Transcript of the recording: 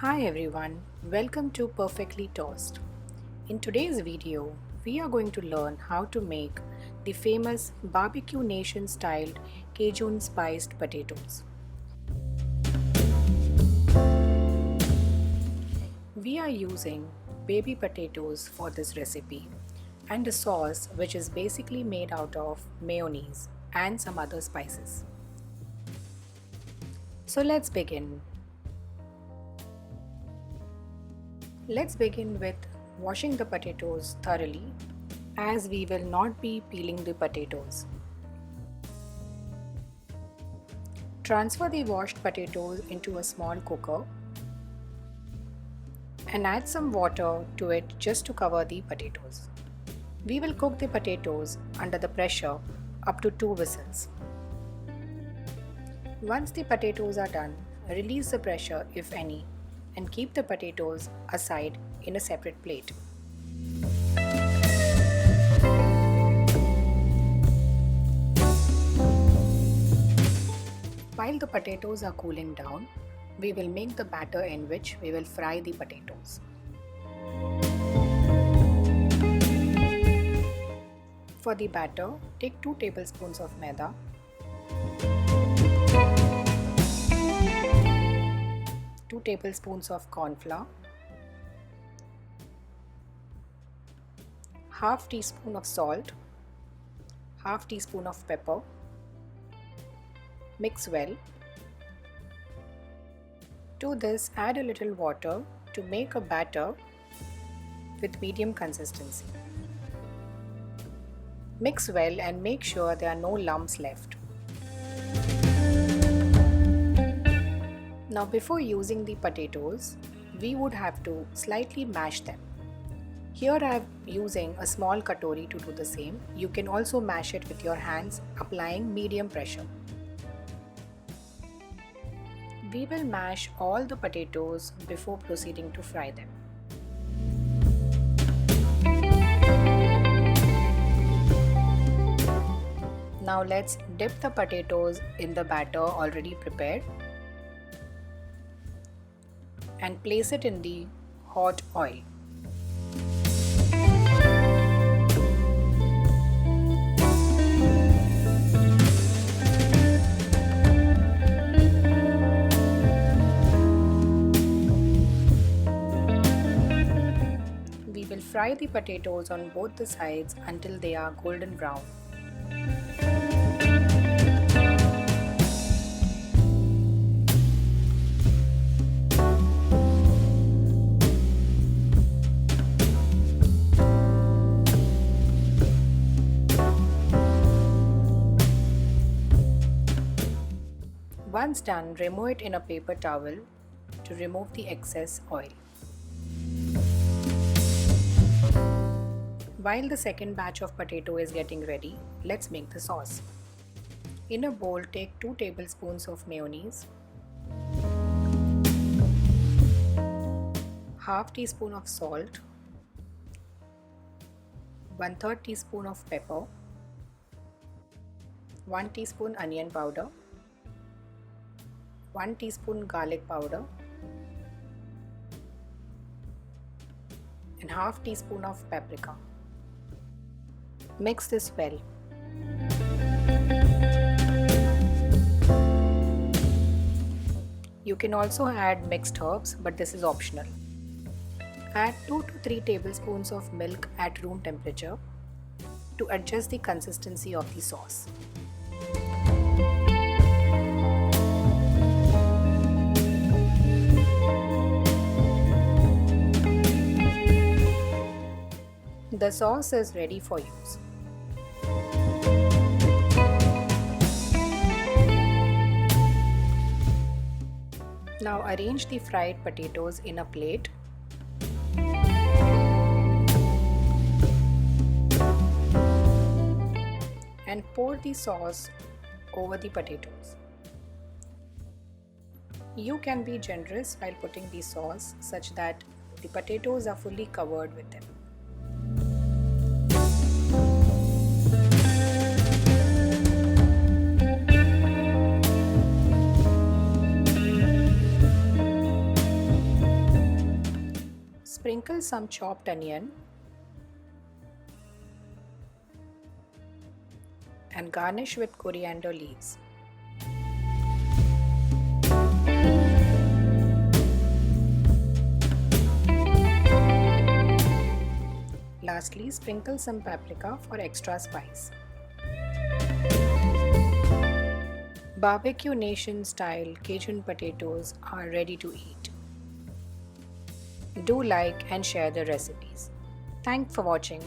Hi everyone, welcome to Perfectly Tossed. In today's video, we are going to learn how to make the famous Barbecue Nation styled Cajun spiced potatoes. We are using baby potatoes for this recipe and a sauce which is basically made out of mayonnaise and some other spices. So let's begin. Let's begin with washing the potatoes thoroughly as we will not be peeling the potatoes. Transfer the washed potatoes into a small cooker and add some water to it just to cover the potatoes. We will cook the potatoes under the pressure up to 2 whistles. Once the potatoes are done, release the pressure if any and keep the potatoes aside in a separate plate. While the potatoes are cooling down, we will make the batter in which we will fry the potatoes. For the batter, take 2 tablespoons of maida, 2 tablespoons of corn flour, half teaspoon of salt, half teaspoon of pepper. Mix well. To this, add a little water to make a batter with medium consistency. Mix well and make sure there are no lumps left. Now before using the potatoes, we would have to slightly mash them. Here I am using a small katori to do the same. You can also mash it with your hands, applying medium pressure. We will mash all the potatoes before proceeding to fry them. Now let's dip the potatoes in the batter already prepared and place it in the hot oil. We will fry the potatoes on both the sides until they are golden brown. Once done, remove it in a paper towel to remove the excess oil. While the second batch of potato is getting ready, let's make the sauce. In a bowl, take 2 tablespoons of mayonnaise, half teaspoon of salt, 1/3 teaspoon of pepper, 1 teaspoon onion powder, 1 teaspoon garlic powder, and half teaspoon of paprika. Mix this well. You can also add mixed herbs, but this is optional. Add 2 to 3 tablespoons of milk at room temperature to adjust the consistency of the sauce. The sauce is ready for use. Now arrange the fried potatoes in a plate. And pour the sauce over the potatoes. You can be generous while putting the sauce such that the potatoes are fully covered with them. Sprinkle some chopped onion and garnish with coriander leaves. Lastly, sprinkle some paprika for extra spice. Barbecue Nation style Cajun potatoes are ready to eat. Do like and share the recipes. Thanks for watching.